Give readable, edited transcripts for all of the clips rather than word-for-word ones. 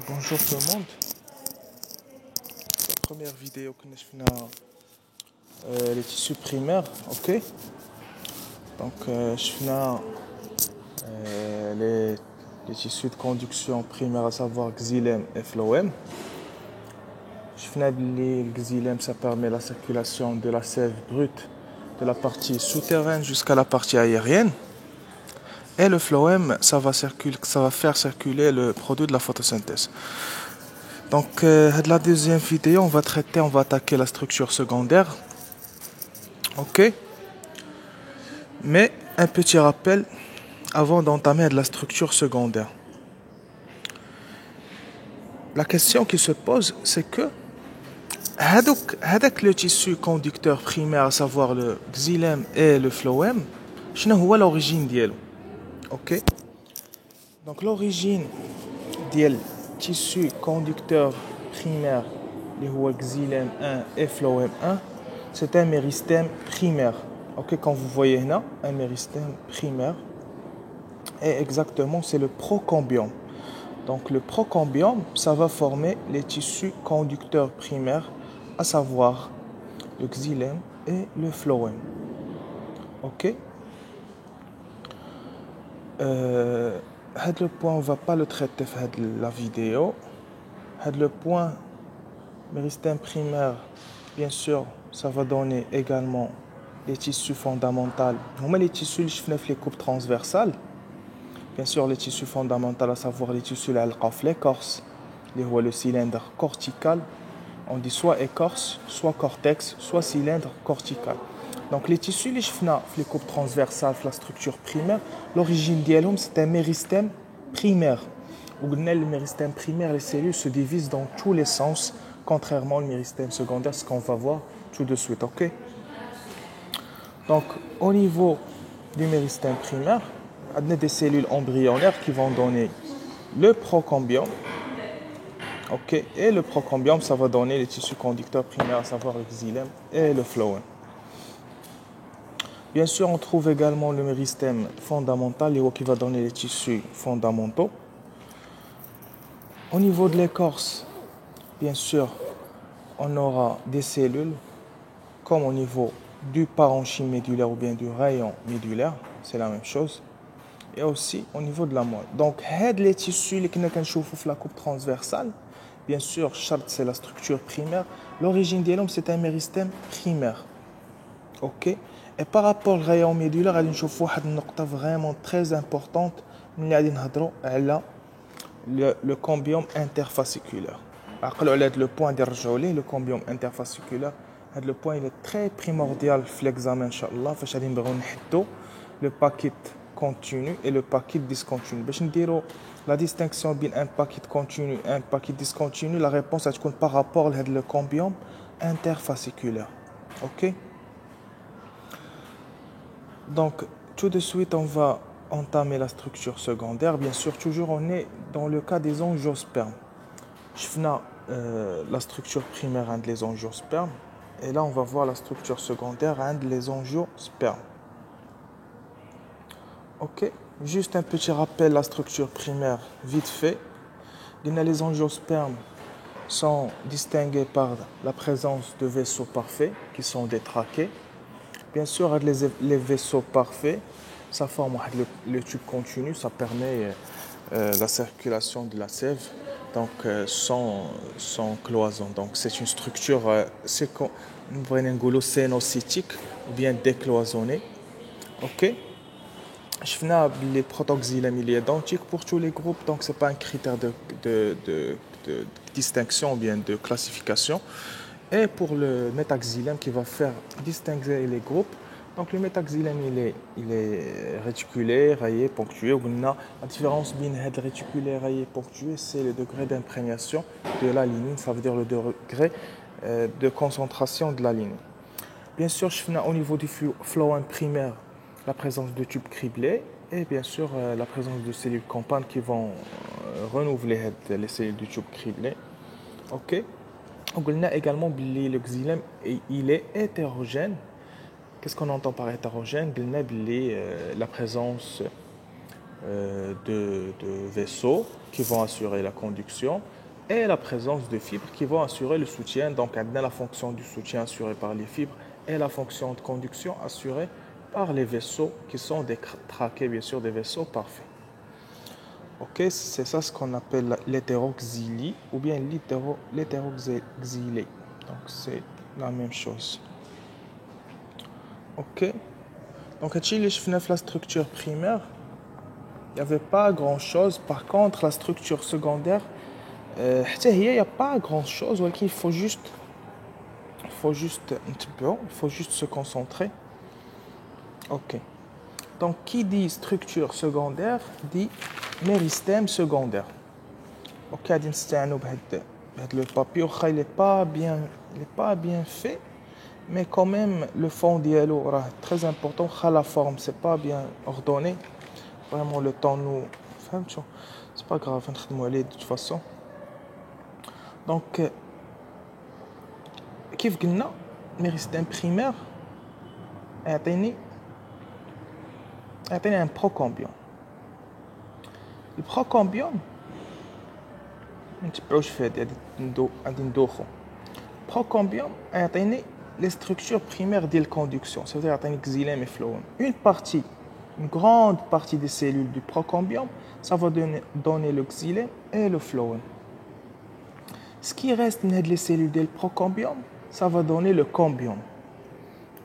Bonjour tout le monde. La première vidéo que je fais les tissus primaires, ok. Donc je fais les tissus de conduction primaire, à savoir xylème et phloème. Je fais les xylème, ça permet la circulation de la sève brute de la partie souterraine jusqu'à la partie aérienne. Et le phloème, ça va faire circuler le produit de la photosynthèse. Donc, la deuxième vidéo, on va attaquer la structure secondaire. Ok. Mais un petit rappel avant d'entamer la structure secondaire. La question qui se pose, c'est que avec le tissu conducteur primaire, à savoir le xylème et le phloème, شنو هو l'origine ديالو. Ok. Donc l'origine du tissu conducteur primaire, اللي هو xylème 1 et phloème 1, c'est un méristème primaire. Ok, quand vous voyez là, un méristème primaire, et exactement c'est le procambium. Donc le procambium, ça va former les tissus conducteurs primaires, à savoir le xylème et le phloème. Ok. Le point, on va pas le traiter dans la vidéo. Le point méristème primaire, bien sûr, ça va donner également les tissus fondamentaux. Les tissus, je fais les coupes transversales. Bien sûr, les tissus fondamentaux, à savoir les tissus l'écorce, le cylindre cortical. On dit soit écorce, soit cortex, soit cylindre cortical. Donc les tissus, les les coupes transversales, la structure primaire, l'origine d'Yelum, c'est un méristème primaire. Où le méristème primaire, les cellules se divisent dans tous les sens, contrairement au méristème secondaire, ce qu'on va voir tout de suite. Ok. Donc au niveau du méristème primaire, on a des cellules embryonnaires qui vont donner le procambium. Ok, et le procambium, ça va donner les tissus conducteurs primaires, à savoir le xylème et le phloème. Bien sûr, on trouve également le méristème fondamental, qui va donner les tissus fondamentaux. Au niveau de l'écorce, bien sûr, on aura des cellules, comme au niveau du parenchyme médulaire ou bien du rayon médulaire, c'est la même chose. Et aussi au niveau de la moelle. Donc, les tissus qui sont la coupe transversale, bien sûr, c'est la structure primaire. L'origine des l'homme, c'est un méristème primaire. Ok. Et par rapport au rayon médulaire, nous avons une note vraiment très importante. Nous allons le cambium interfasciculaire. Le point de le cambium interfasciculaire, le point il est très primordial pour l'examen, Inch'Allah. Le paquet continu et le paquet discontinu. La distinction entre un paquet continu et un paquet discontinu, la réponse est par rapport au cambium interfasciculaire. Ok. Donc, tout de suite, on va entamer la structure secondaire. Bien sûr, toujours, on est dans le cas des angiospermes. Je fais la structure primaire entre les angiospermes. Et là, on va voir la structure secondaire entre les angiospermes. Ok. Juste un petit rappel, la structure primaire, vite fait. Les angiospermes sont distingués par la présence de vaisseaux parfaits, qui sont des trachées. Bien sûr, les vaisseaux parfaits, ça forme le tube continu, ça permet la circulation de la sève, donc sans cloison. Donc c'est une structure cénocytique ou bien décloisonnée. Ok. Je fais les protoxylèmes, il est identique pour tous les groupes, donc c'est pas un critère de distinction ou bien de classification. Et pour le métaxylème qui va faire distinguer les groupes, donc le métaxylème il est réticulé, rayé, ponctué. La différence entre réticulé, rayé, ponctué, c'est le degré d'imprégnation de la lignine, ça veut dire le degré de concentration de la lignine. Bien sûr, je fais au niveau du phloème primaire la présence de tubes criblés et bien sûr la présence de cellules compagnes qui vont renouveler les cellules du tube criblé. Ok. On a également le xylème, il est hétérogène. Qu'est-ce qu'on entend par hétérogène? La présence de vaisseaux qui vont assurer la conduction et la présence de fibres qui vont assurer le soutien. Donc, on a la fonction du soutien assurée par les fibres et la fonction de conduction assurée par les vaisseaux qui sont des traqués, bien sûr, des vaisseaux parfaits. Ok, c'est ça ce qu'on appelle l'hétéroxylie ou bien l'hétéroxylée. Donc, c'est la même chose. Ok, donc, la structure primaire, il n'y avait pas grand chose. Par contre, la structure secondaire, il n'y a pas grand chose. Il faut juste se concentrer. Ok. Donc, qui dit structure secondaire dit méristème secondaire. Ok, le papier, il n'est pas bien fait, mais quand même, le fond dialogue est très important. La forme, c'est pas bien ordonné. Vraiment, le temps nous. C'est pas grave, on va de toute façon. Donc, كيف قلنا ميريستيم بريمير يعطيني ان بروكومبيوم. البروكومبيوم ما نتبعوش في هادي غادي ندوخو. بروكومبيوم يعطيني لي ستركتور بريمير ديال الكوندكسيون، سا يعطيني xylème et phloème. Une grande partie des cellules du procombiome, ça va donner le xylème et le phloème. Ce qui reste des cellules du procombiome, ça va donner le combiome.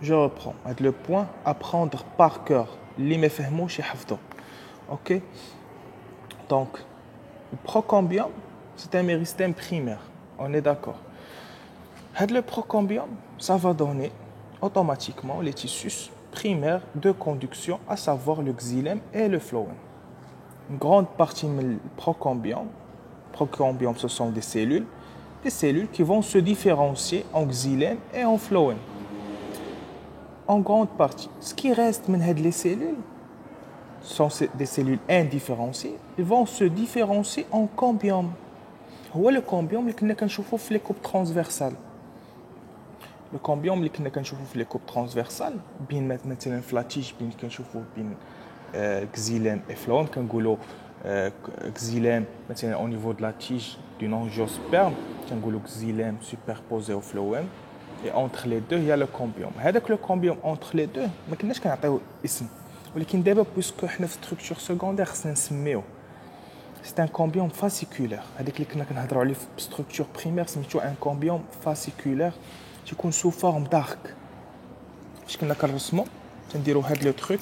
Je reprends. Le point à prendre par cœur. Ok? Donc, le procombiome, c'est un méristème primaire. On est d'accord. Le procombiome, ça va donner automatiquement les tissus primaires de conduction, à savoir le xylème et le phloème. Une grande partie du procombiome, ce sont des cellules qui vont se différencier en xylème et en phloème. En grande partie. Ce qui reste de les cellules sont des cellules indifférenciées. Ils vont se différencier en combiome. Le combiome que nous voyons dans les coupes transversales. Le combiome que nous voyons dans les coupes transversales, bien maintenant la tige, bien que nous voyons xylème et phloème, quand nous xylème maintenant au niveau de la tige du angiosperme, quand nous xylème superposé au phloème. Et entre les deux, il y a le combiome. Le combiome entre les deux, ما كناش كنعطيو اسم. ولكن دابا puisque حنا في structure secondaire خصنا نسميوه. C'est un combiome fasciculaire. هذاك اللي كنا كنهضروا عليه في structure primaire سميتو un combiome fasciculaire تيكون sous forme d'arc. فاش كنا كنرسمو تنديرو هاد لو تروك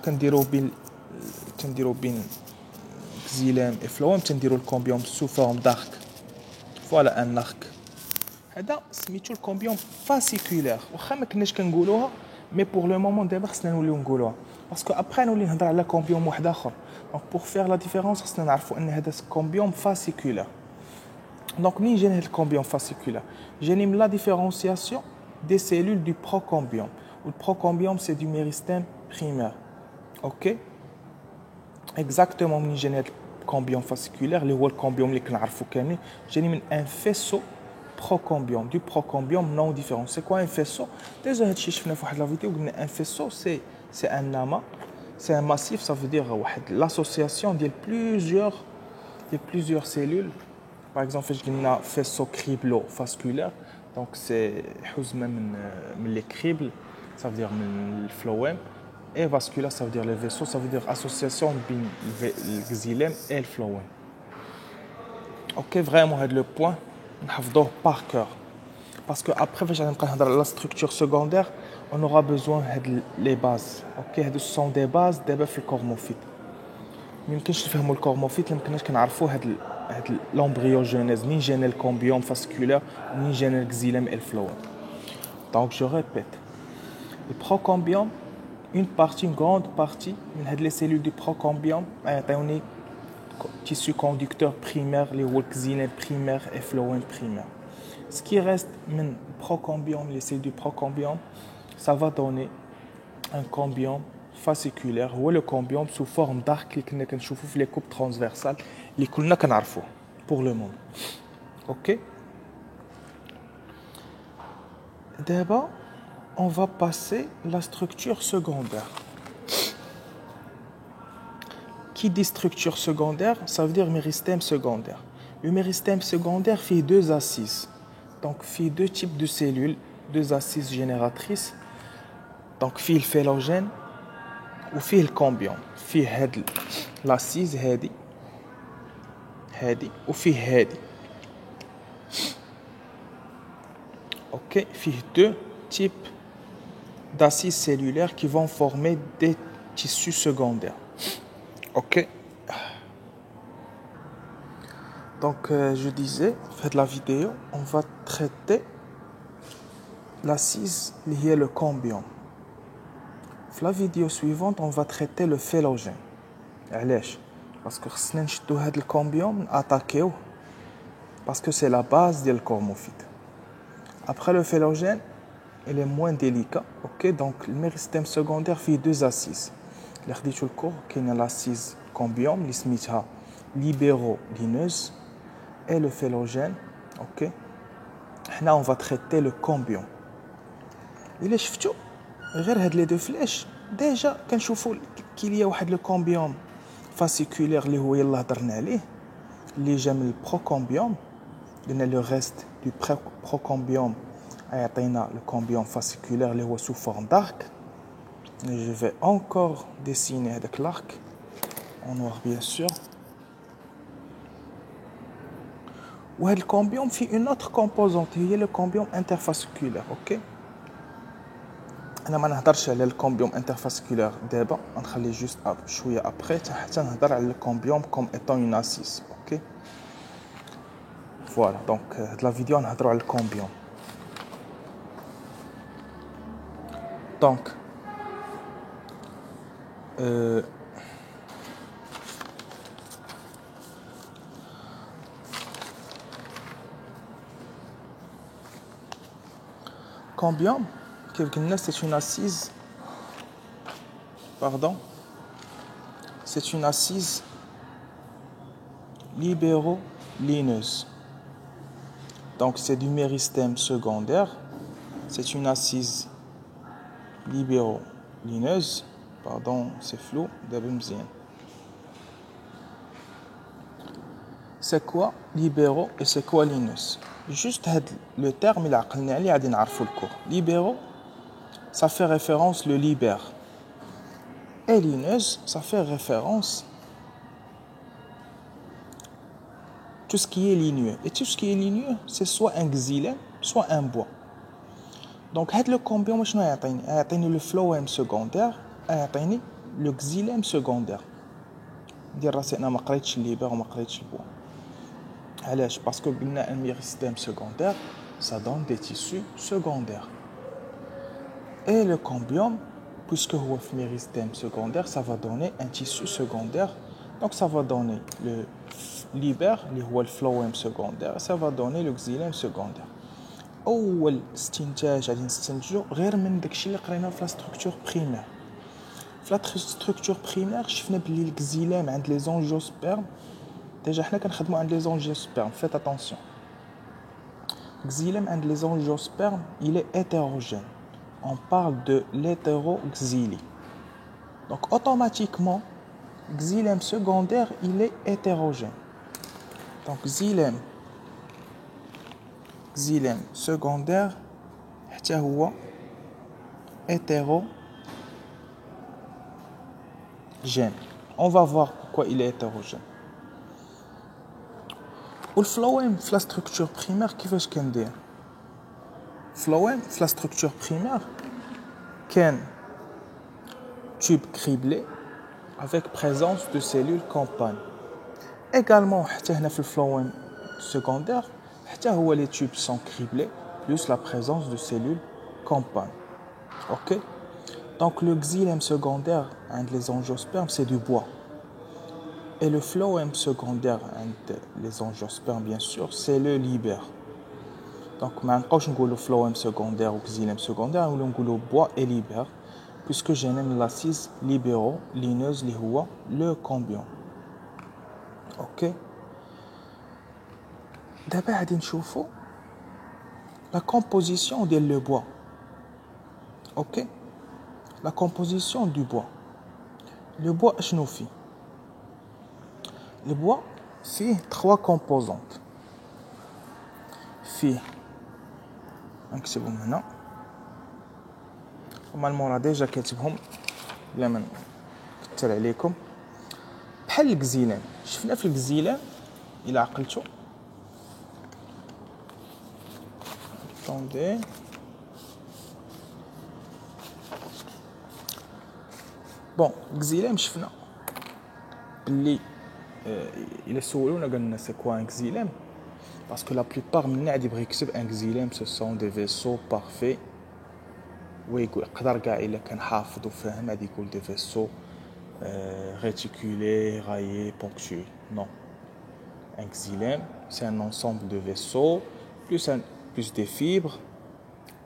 كنديرو بين xylème et phloème تنديرو الكومبيوم sous forme d'arc. Voilà un arc. هذا سميتو الكومبيوم فاسيكولير. واخا ما كناش كنقولوها مي بور لو مومون دابا خصنا نوليو نقولوها باسكو ابري نولي نهضر على كومبيوم واحد اخر. دونك بور فير لا ديفيرونس خصنا نعرفوا ان هذا كومبيوم فاسيكولير. دونك منين جاني هذا الكومبيوم فاسيكولير؟ جاني من لا ديفيرونسياسيون دي سيلول دو بروكومبيوم. والبروكومبيوم سي دو ميريستيم بريمير. اوكي اكزاكتومون منين جاني هذا الكومبيوم فاسيكولير اللي هو الكومبيوم اللي كنعرفوا كاملين جاني من ان فيسو procombiome, du procombiome non différent. C'est quoi un faisceau? Déjà, la vidéo, un faisceau, c'est un amas, c'est un massif, ça veut dire l'association de plusieurs cellules. Par exemple, un faisceau criblo-vasculaire, donc c'est même les cribles, ça veut dire le phloème, et vasculaire, ça veut dire le vaisseau, ça veut dire association entre le xylème et le phloème. Ok, vraiment, le point. نحفظوه par cœur parce que après فاش غنبقى نهضر على la structure secondaire on aura besoin de les bases. OK هادو sont des bases دابا في الكورموفيت. ما يمكنش نفهموا الكورموفيت ما كناش كنعرفوا هاد l'embryogenèse ni جانا الكومبيوم فاسكولير ni جانا الxylème et le phloème. Donc je répète, le procombiome, une grande partie من هاد les cellules du procombiome يعطيوني tissu conducteur primaire, les xylème primaire et phloème primaire. Ce qui reste du procombiome, les cellules du procombiome, ça va donner un combiome fasciculaire ou le combiome sous forme d'arc qui nous voyons les coupes transversales, les كلنا كنعرفوا pour le monde. OK? D'abord, on va passer la structure secondaire. Qui dit structure secondaire, ça veut dire méristème secondaire. Le méristème secondaire fait deux assises. Donc, fait deux types de cellules, deux assises génératrices. Donc, fait le phélogène ou fait le cambium. Fait l'assise هذه ou fait هذه. Ok, fait deux types d'assises cellulaires qui vont former des tissus secondaires. Ok. Donc, je disais, faites la vidéo, on va traiter l'assise liée au cambium. Dans la vidéo suivante, on va traiter le phélogène. علاش؟ Parce que خصنا نشدو هاد الكامبيوم ناتاكيوه parce que c'est la base ديال الكورموفيت. Après le phélogène, il est moins délicat. Ok, donc le méristème secondaire fait deux assises. اللي خديتو الكور كاينه l'assise cambium اللي سميتها libérolineuse et le phélogène. Ok, حنا on va traiter le cambium. إلا شفتو غير هاد لي دو فلاش ديجا كنشوفوا كاين واحد لو كامبيوم فاسيكولير اللي هو يلاه هضرنا عليه اللي جا من البروكامبيوم. قلنا لو ريست دو بروكامبيوم يعطينا لو كامبيوم فاسيكولير اللي هو سو فورم دارك. Je vais encore dessiner هذاك l'arc en noir bien sûr. وهاد الكامبيوم في une autre composante هي le cambium interfasciculaire. ok, انا ما نهضرش على الكامبيوم انترفاسكولير دابا، غنخليه جوست شويه ابري حتى نهضر على الكامبيوم كوم ايطون اون اسيس. اوكي فوالا، دونك هاد لا فيديو نهضروا على الكامبيوم. دونك cambium كيف قلنا c'est une assise c'est une assise libérolineuse. Donc c'est du méristème secondaire, c'est une assise libérolineuse. Pardon, c'est flou d'abord مزيان. C'est quoi libéro et c'est quoi lineuse? Juste le terme il a عقلنا عليه غادي نعرفوا الكور. Libéro ça fait référence le libère. Et lineuse, ça fait référence tout ce qui est ligneux. Et tout ce qui est ligneux, c'est soit un xylème, soit un bois. Donc, le cambium, je vais le phloème secondaire, et le xylème secondaire. dire راسي انا ما قريتش الليبر وما قريتش البوا. علاش؟ parce que قلنا un méristème secondaire, ça donne des tissus secondaires. Et le cambium, puisque هو في méristème secondaire, ça va donner un tissu secondaire. Donc ça va donner le liber اللي هو الفلويم secondaire, ça va donner le xylème secondaire. اول استنتاج غادي نستنتجو غير من داكشي اللي قريناه في لا ستركتور بريمير. في لا ستركتور بريمير شفنا بلي الكزيلام عند لي زونجيوسبيرم ديجا حنا كنخدموا عند لي زونجيوسبيرم. فيت اتونسيون، الكزيلام عند لي زونجيوسبيرم il est hétérogène. On parle de l'hétéroxylie. Donc automatiquement xylème secondaire il est hétérogène. Donc xylème secondaire حتى هو hétérogène. On va voir pourquoi il est hétérogène. والفلويم في لا ستركتور بريمير كيفاش كندير؟ فلويم في لا ستركتور بريمير كان tube criblé avec présence de cellules campagne. Également حتى هنا في الفلويم secondaire حتى هو les tubes sont criblés plus la présence de cellules campagne. OK? Donc le xylème secondaire عند les angiospermes c'est du bois. Et le phloème secondaire عند les angiospermes bien sûr c'est le liber. Donc ما نبقاوش نقولوا phloème secondaire ou xylème secondaire ولا نقولوا bois et liber puisque j'ai même l'assise libérolineuse اللي هو le cambium. OK? دابا غادي نشوفوا la composition de le bois. OK? La composition du bois. Le bois اشنو فيه؟ Le bois فيه trois composantes. فيه نكتبهم هنا. normalement راه ديجا كاتبهم بلا ما نكثر عليكم. بحال الكزيلان، شفنا في الكزيلان الى عقلتو. attendez. بون الكزيلان شفنا بلي الى سولونا قالنا سي كوا ان كزيلام باسكو لا بلوبار منا غادي يبغي يكتب ان كزيلام سو سون دي فيسو بارفي ويقدر كاع الا كان حافظ وفاهم غادي يقول دي فيسو réticulés, raillés, ponctués. Non. Un xylème, c'est un ensemble de vaisseaux, plus des fibres,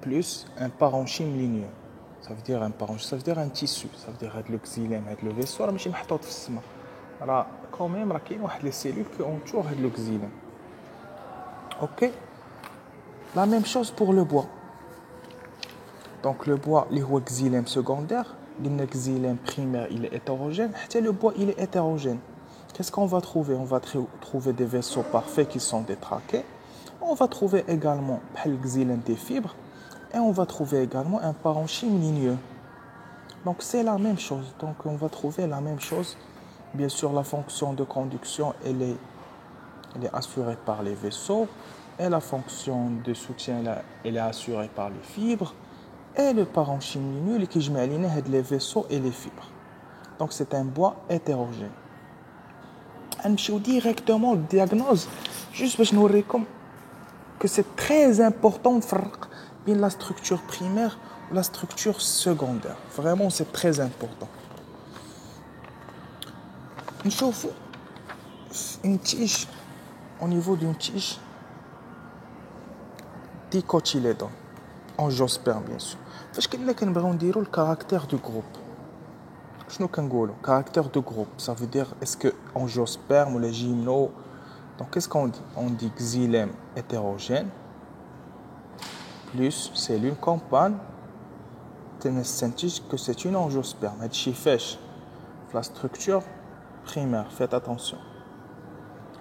plus un parenchyme ligneux. Ça veut dire un parenchyme, ça veut dire un tissu. Ça veut dire que le xylème, le vaisseau, راه ماشي محطوط في السماء. راه quand même راه كاين واحد les cellules qui entourent le xylème. OK. La même chose pour le bois. Donc le bois, les xylème secondaire, le xylème primaire, il est hétérogène. Et le bois, il est hétérogène. Qu'est-ce qu'on va trouver? On va trouver des vaisseaux parfaits qui sont détraqués. On va trouver également le xylème des fibres. Et on va trouver également un parenchyme ligneux. Donc c'est la même chose. Donc on va trouver la même chose. Bien sûr, la fonction de conduction, elle est assurée par les vaisseaux. Et la fonction de soutien, elle est assurée par les fibres. Et le parenchyme ligneux qui جمع لينا هاد les vaisseaux et les fibres. Donc c'est un bois hétérogène. نمشيو directement au diagnose juste باش نوريكم que c'est très important نفرق بين la structure primaire ou la structure secondaire. Vraiment c'est très important. نشوفوا une tige au niveau d'une tige dicotylédone. Angiosperme bien sûr. فاش كنبغيو نديرو الكاركتير دو جروب شنو كنقولوا caractère de groupe ça veut dire est-ce que angiosperme ou les gymno donc qu'est-ce qu'on dit on dit xylème hétérogène plus cellule compagne تنستنتج que c'est une angiosperme هادشي فاش la structure primaire faites attention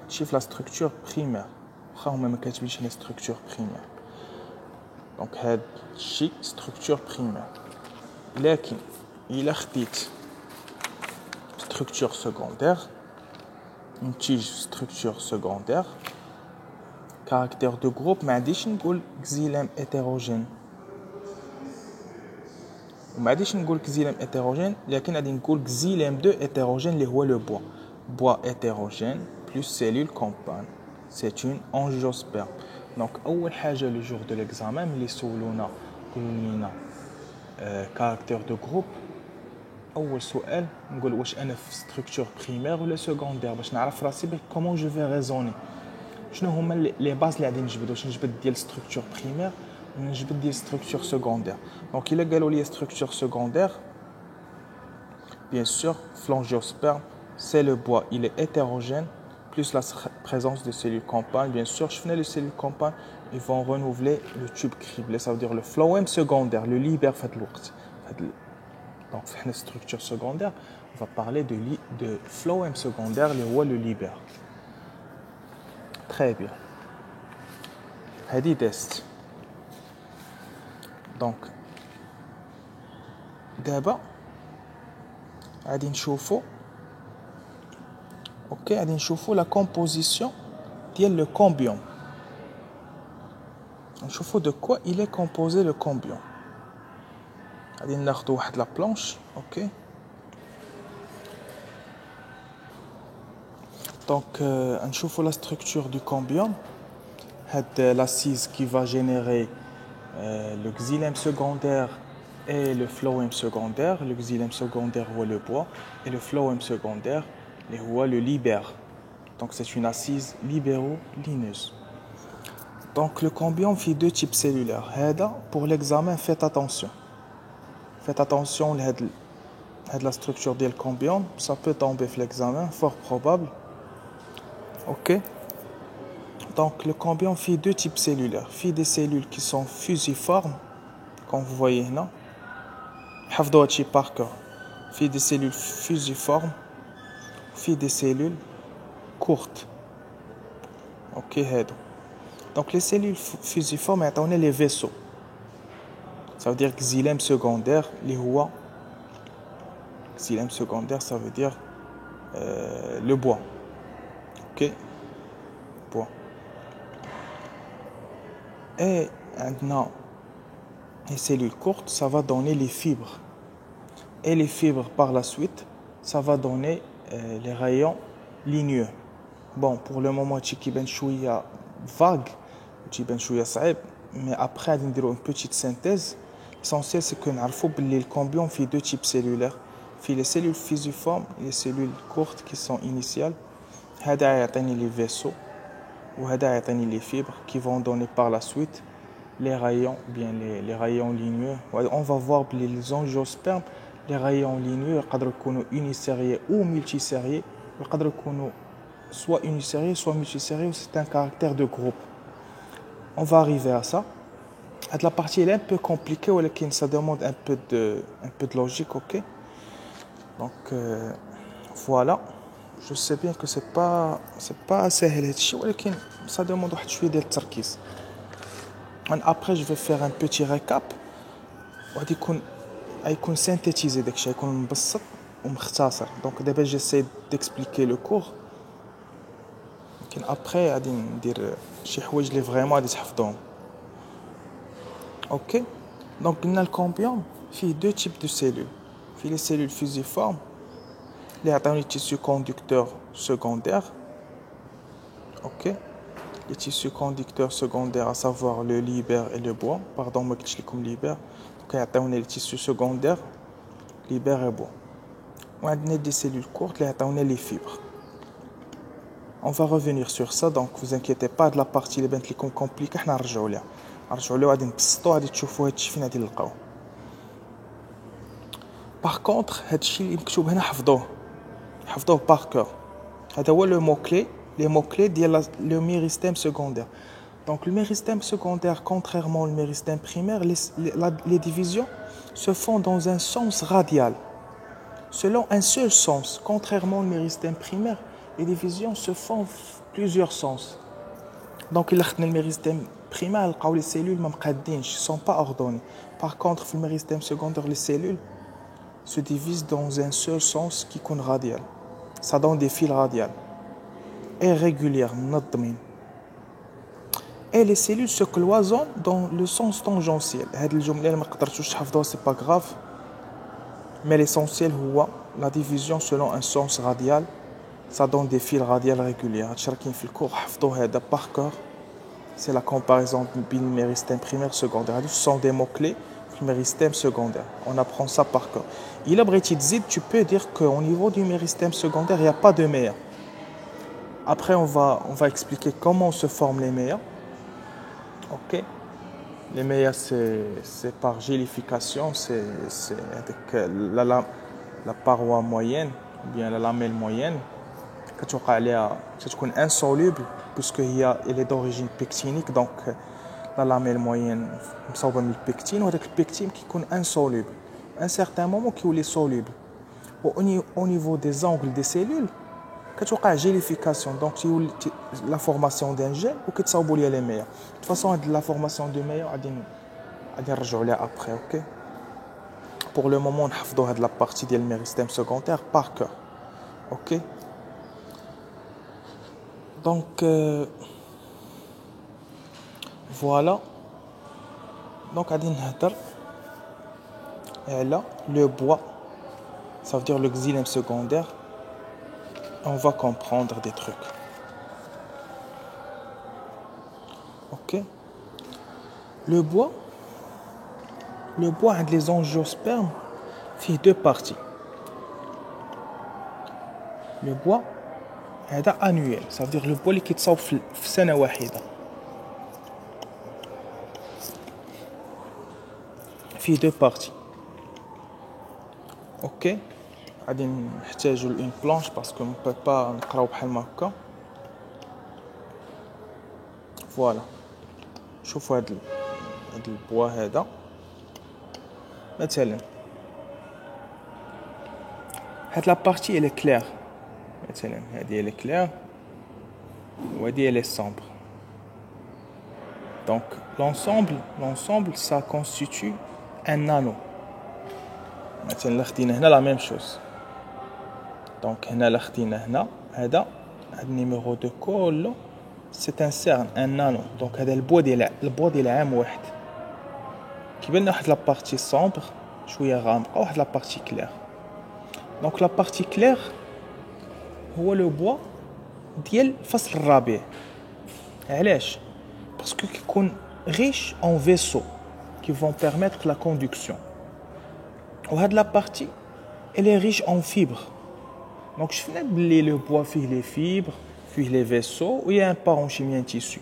هادشي la structure primaire واخا هما ما كاتبينش la structure primaire donc هادشي structure primaire لكن إلا خديت structure secondaire, une tige structure secondaire, caractère de groupe, ما عاديش نقول xylème hétérogène. وما عاديش نقول xylème hétérogène, لكن غادي نقول xylème 2 hétérogène اللي هو le bois. Bois hétérogène plus cellule compagne. C'est une angiosperme. Donc أول حاجة le jour de l'examen ملي سولونا قولوا لنا caractère de groupe اول سؤال نقول واش انا في ستركتور بريمير ولا سكوندير باش نعرف راسي كومون جو في ريزوني شنو هما لي باز اللي غادي نجبد واش نجبد ديال ستركتور بريمير ولا نجبد ديال ستركتور سكوندير دونك الا قالوا لي ستركتور سكوندير bien sûr flangiosperme c'est le bois il est hétérogène plus la présence de cellules compagnes bien sûr شفنا les cellules compagnes ils vont renouveler le tube criblé ça veut dire le phloème secondaire le liber في هذا الوقت donc في la structure secondaire on va parler de phloème secondaire le liber très bien هذه test donc دابا غادي نشوفوا OK غادي نشوفوا la composition ديال le cambium نشوفوا de quoi il est composé le cambium غادي ناخذ واحد لا بلانش OK donc نشوفوا la structure du cambium هاد l'assise qui va générer le xylème secondaire et le phloème secondaire le xylème secondaire هو le bois et le phloème secondaire هو le liber donc c'est une assise libéro-lineuse donc le cambium fait deux types cellulaires هذا pour l'examen faites attention à la structure du cambium ça peut tomber dans l'examen fort probable OK donc le cambium fait deux types cellulaires fait des cellules qui sont fusiformes comme vous voyez là حفظوا هادشي par cœur fait des cellules fusiformes fait des cellules courtes. Ok, هادو. Donc les cellules fusiformes يعطيونا les vaisseaux. Ça veut dire que xylème secondaire اللي هو xylème secondaire ça veut dire le bois. Ok, bois. Et maintenant les cellules courtes ça va donner les fibres. Et les fibres par la suite ça va donner les rayons ligneux. Bon, pour le moment tu كيبان شويه vague, تيبان شويه صعيب, mais après غادي نديرو une petite synthèse. L'essentiel c'est que نعرفوا باللي le cambium fait deux types cellulaires. في les cellules fusiformes et les cellules courtes qui sont initiales. هذا يعطيني les vaisseaux وهذا يعطيني les fibres qui vont donner par la suite les rayons, bien les rayons ligneux. On va voir les angiospermes, les rayons ligneux يقدروا يكونوا unisériés ou multisériés, يقدروا يكونوا soit unisériés soit multisériés, c'est un caractère de groupe. On va arriver à ça. La partie elle est un peu compliquée, mais ça demande un peu de logique, ok? Donc voilà. Je sais bien que c'est pas assez facile, mais ça demande un peu de تركيز. Après je vais faire un petit récap. وغادي يكون synthétisé داكشي, يكون مبسط ومختصر. Donc d'abord j'essaie d'expliquer le cours. لكن après غادي ندير شي حوايج اللي فريمون غادي تحفظوهم. Ok, donc le cambium fait deux types de cellules. Il y a les cellules fusiformes, les tissus conducteurs secondaires. Ok, les tissus conducteurs secondaires, à savoir le liber et le bois. Pardon, moi je comme liber. Donc il y a les tissus secondaires, liber et bois. On a des cellules courtes, il y a les fibres. On va revenir sur ça, donc vous inquiétez pas de la partie les qui sont compliquées, on va revenir. نرجعوا له غادي نبسطوا غادي تشوفوا هادشي فين غادي نلقاوه. باغ كونطخ هادشي اللي مكتوب هنا حفظوه باغ كور. هذا هو لو مو كلي لي مو كلي ديال لو ميريستème secondaire. Donc le méristème secondaire, contrairement au méristème primaire, les divisions se font dans un sens radial, selon un seul sens. Contrairement au méristème primaire, les divisions se font plusieurs sens. Donc il a le méristème primaire, les cellules ne sont pas ordonnées. Par contre, dans le méristème secondaire, les cellules se divisent dans un seul sens qui est radial. Ça donne des fils radiales et régulières. Et les cellules se cloisonnent dans le sens tangentiel. C'est pas grave. Mais l'essentiel est la division selon un sens radial. Ça donne des fils radiales régulières. Par cœur. C'est la comparaison entre le méristème primaire et secondaire. Ce sont des mots-clés du méristème secondaire. On apprend ça par cœur. Il a tu peux dire qu'au niveau du méristème secondaire, il n'y a pas de méa. Après, on va expliquer comment se forment les méas. Ok. Les méas, c'est par gélification, c'est avec la paroi moyenne, ou bien la lamelle moyenne. C'est insoluble puisqu'elle est d'origine pectinique, donc la lamelle moyenne مصوبه من البectine وهذاك البectine qui est insoluble. À un certain moment qui est soluble. Au niveau des angles des cellules, كتوقع gélification, donc la formation d'un gel وكتصاوبوا ليها les méas. De toute façon la formation de méas غادي نرجعوا لها après, OK. Pour le moment نحفظوا هاد la partie ديال الميريستème secondaire par cœur. OK. Donc voilà. Donc غادي نهضر على le bois, ça veut dire le xylème secondaire. On va comprendre des trucs. OK. Le bois a les angiospermes fait deux parties. Le bois هذا annuel, ça veut dire le bois اللي كيتصاوب في سنة واحدة. في deux parties. OK. غادي نحتاجوا une planche parce que on peut pas نقراو بحال ما هكا. Voilà. شوفوا هاد البوا هذا. مثلا هاد la partie elle est claire. مثلا هذه elle est claire. وهذه elle est sombre. Donc l'ensemble ça constitue un anneau. مثلا لا خدينا هنا la même chose. Donc هنا لا خدينا هنا هذا النيميرو دو كولو c'est un cerne un anneau. Donc هذا البوا ديال عام واحد. كيبان لنا واحد لا بارتي sombre شويه غامقه واحد لا بارتي كلير. Donc la partie claire هو لو بوا ديال الفصل الرابع. علاش؟ باسكو كيكون riche en vaisseaux qui vont permettre la conduction. وهاد la partie elle est riche en fibres. Donc شفنا بلي لو بوا فيه لي فيبر فيه لي vaisseaux و y a un parenchyme tissu.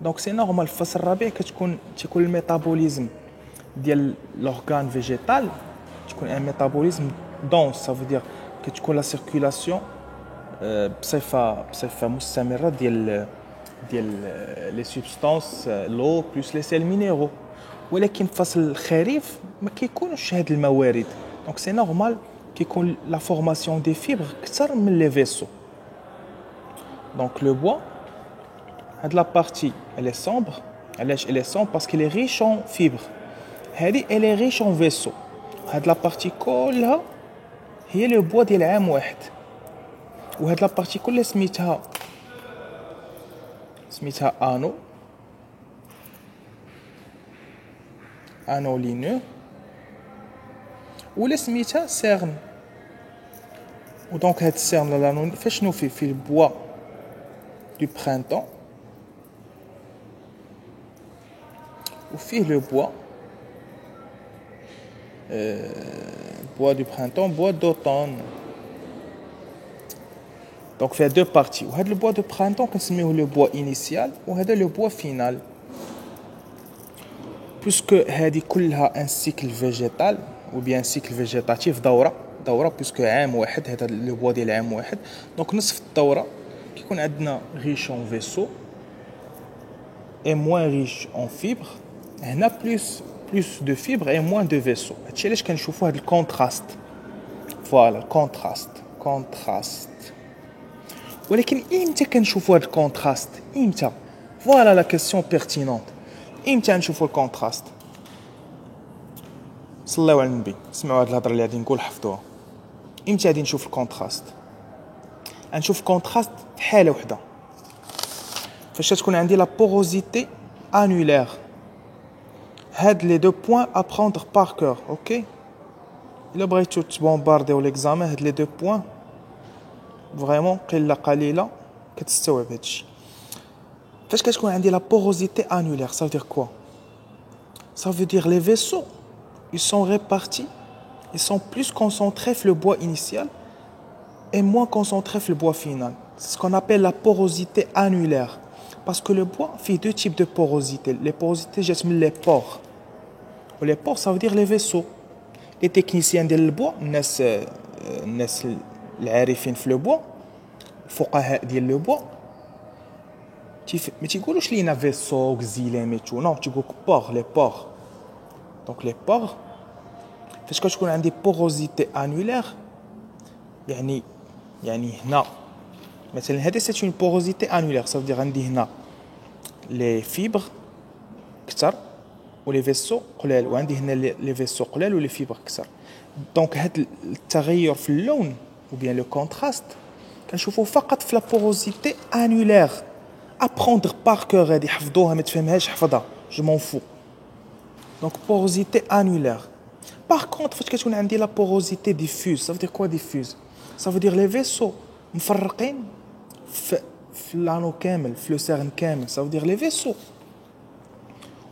Donc c'est normal الفصل الرابع تكون الميتابوليزم ديال l'organe végétal تكون un métabolisme dense. Ça veut dire que تكون la circulation بصفة مستمرة ديال les substances l'eau plus les sels minéraux. ولكن فصل الخريف ما كيكونش هاد الموارد. Donc c'est normal كيكون la formation des fibres كثر من les vaisseaux. Donc le bois هاد la partie elle est sombre. علاش elle est sombre parce qu'elle est riche en fibres. هذه elle est riche en vaisseaux. هاد la partie كلها هي لو بوا ديال عام واحد. وهاد لا بارتي كلها سميتها انو لينو ولا سميتها سيرن. ودونك هاد السيرن لا فاش شنو في البوا دو برينتون وفيه لو بوا du printemps, bois d'automne. Donc il y a deux parties. وهذا le bois de printemps كنسميوه le bois initial وهذا le bois final. Puisque هذه كلها un cycle végétal ou bien un cycle végétatif دورة puisque عام واحد هذا le bois ديال عام واحد. Donc نصف الدورة كيكون عندنا riche en vaisseaux et moins riche en fibres. هنا plus de fibres et moins de vaisseaux. هادشي علاش كنشوفوا هذا الكونتراست. فوالا كونتراست. ولكن امتى كنشوفوا هذا الكونتراست؟ امتى؟ فوالا لا كيسيون بيرتينونت. امتى نشوفوا الكونتراست؟ صليو على النبي، سمعوا هاد الهضره اللي غادي نقول حفظوها. امتى غادي نشوف الكونتراست؟ غنشوف الكونتراست في حاله وحده، فاش تكون عندي لا بوروزيتي انولير. هاد لي دو بوين ا بروندر بار كور. اوكي، الا بغيتو تبومبارديو ليكزامان هاد لي دو بوين فريمون قليله كتستوعب هادشي. فاش كتكون عندي لا بوروزيتي انولير ça veut dire quoi? Ça veut dire les vaisseaux ils sont répartis, ils sont plus concentrés sur le bois initial et moins concentrés sur le bois final. C'est ce qu'on appelle la porosité annulaire. Parce que le bois fait deux types de porosité. Les porosités, j'appelle les pores. Les pores, ça veut dire les vaisseaux. Les techniciens du bois, الناس العارفين في le bois, الفقهاء ديال le bois, ما تيقولوش لينا vaisseau زيلام et tout. Non, تيقولوا pores, les pores. Donc les pores, فاش كتكون عندي porosité annulaire, يعني هنا مثلا هذا c'est une porosité annulaire. Ça veut dire عندي هنا les fibres كتر و les vaisseaux قلال وعندي هنا les vaisseaux قلال و les fibres كتر. دونك هاد التغير في اللون ou bien le contraste كنشوفوه فقط في la porosité annulaire. apprendre par cœur هادي حفظوها ما تفهمهاش حفظها je m'en fous. donc porosité annulaire. par contre فاش كتكون عندي la porosité diffuse ça veut dire quoi diffuse? ça veut dire les vaisseaux مفرقين في l'anneau كامل في le cerne كامل. ça veut dire les vaisseaux.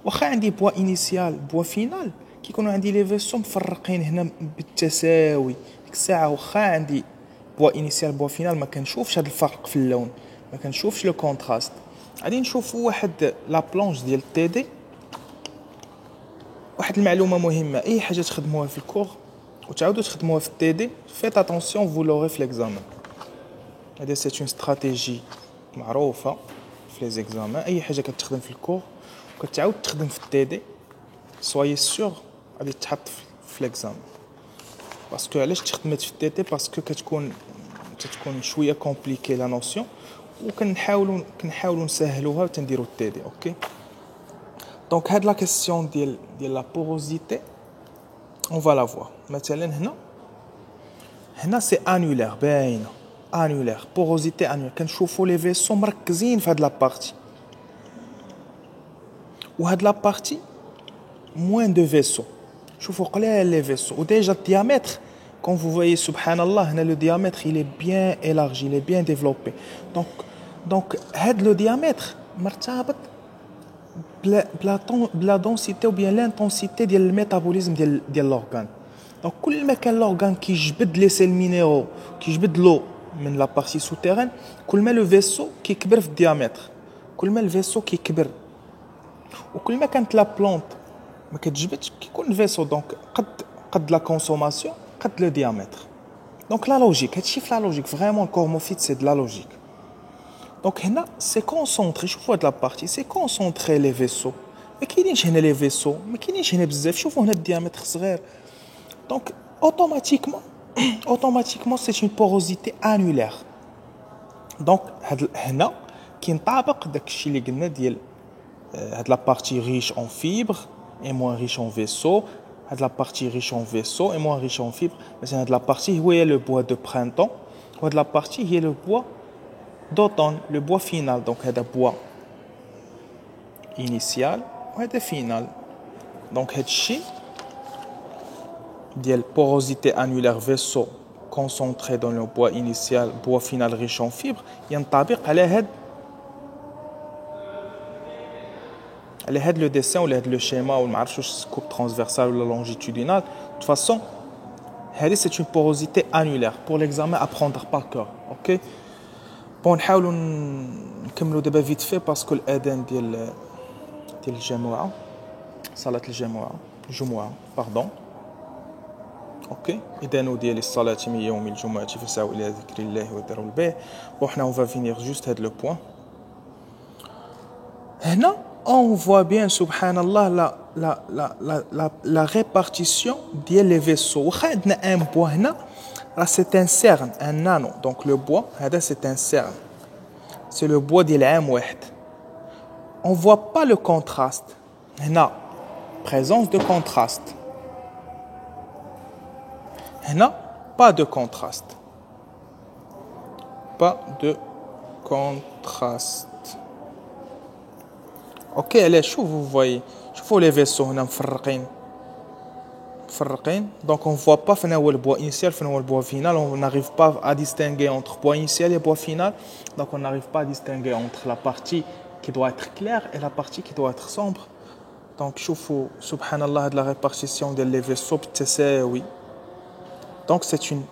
واخا عندي بوا انيسيال بوا فينال كيكونوا عندي لي فيسو مفرقين هنا بالتساوي. ديك الساعه واخا عندي بوا انيسيال بوا فينال ما كنشوفش هذا الفرق في اللون، ما كنشوفش لو كونتراست. غادي نشوفوا واحد لا بلونج ديال تي دي. واحد المعلومه مهمه، اي حاجه تخدموها في الكور وتعاودوا تخدموها في التي دي فيت اتونسيون فو لوري في ليكزامان. هذا سي اون استراتيجي معروفه في لي زيكزامان. اي حاجه كتخدم في الكور وكتعاود تخدم في التي دي سويي سور غادي تحط في ليكزامان. باسكو علاش تخدمت في التي دي؟ باسكو كتكون شويه كومبليكي لا نوسيون وكنحاولوا نسهلوها وتنديروا التيدي. اوكي دونك هاد لا كيسيون ديال لا بوروزيتي on va la voir. مثلا هنا سي انولير باينه انولير بوروزيتي انولير. كنشوفوا لي فيسو مركزين في هاد لا بارتي وهاد لا بارتي موان دو فيسو. شوفوا قليل لي فيسو وديجا الديامتر quand vous voyez subhanallah هنا le diamètre il est bien élargi, il est bien développé. donc هاد le diamètre مرتبط بلا densité ou bien l'intensité ديال الميتابوليزم ديال l'organe. donc كل ما كان l'organe كيجبد لي سيل مينيرو كيجبد لو من لا بارتي سوتيرين كل ما لو فيسو كيكبر في الديامتر كل ما الفيسو كيكبر وكل ما كانت لا بلونت ما كتجبدش كيكون الفيسو دونك قد لا كونسوماسيون قد لو ديامتر. دونك لا لوجيك هادشي في لا لوجيك فريمون الكورموفيت سي دو لا لوجيك. دونك هنا سي كونسونطري شوفوا هاد لا بارتي سي كونسونطري لي فيسو ما كاينينش هنا لي فيسو ما كاينينش هنا بزاف. شوفوا هنا الديامتر صغير دونك automatiquement c'est une porosité annulaire. donc هنا كينطابق داكشي اللي قلنا ديال هاد لا بارتي ريش اون فيبر et moins riche en vaisseau. هاد لا بارتي ريش اون vaisseau et moins riche en fibres. مثلا هاد لا بارتي هي لو بوا دو printemps وهاد لا بارتي هي لو بوا d'automne, le bois final. donc هذا bois initial وهذا final. donc هادشي ديال porosité annulaire vaisseau concentré dans le bois initial bois final riche en fibres ينطبق على هاد لو dessin ولا هاد لو schéma ولا ما عرفتش واش coupe transversale ولا longitudinale. de toute façon هذه c'est une porosité annulaire pour l'examen à prendre par cœur. ok بون نحاولوا نكملوا دابا فيت في باسكو الاذان ديال الجمعه صلاه الجمعه باردون. اوكي اذان ديال الصلاه من يوم الجمعه فسعوا الى ذكر الله وذروا البيع. وحنا اون فا فينير جوست هاد لو بوين هنا on voit bien subhanallah la répartition ديال les vaisseaux. واخا عندنا ان بوا هنا راه c'est un cerne un nano. donc le bois هذا c'est un cerne c'est le bois ديال عام واحد. on voit pas le contraste هنا présence de contraste هنا pas de contraste ok علاش شوفوا vous voyez شوفوا les vaisseaux هنا مفرقين donc on voit pas فين هو البوا initial فين هو البوا final. on n'arrive pas à distinguer entre bois initial et bois final. donc on n'arrive pas à distinguer entre la partie qui doit être claire et la partie qui doit être sombre. donc شوفوا subhanallah de la répartition des vaisseaux بالتساوي. donc c'est une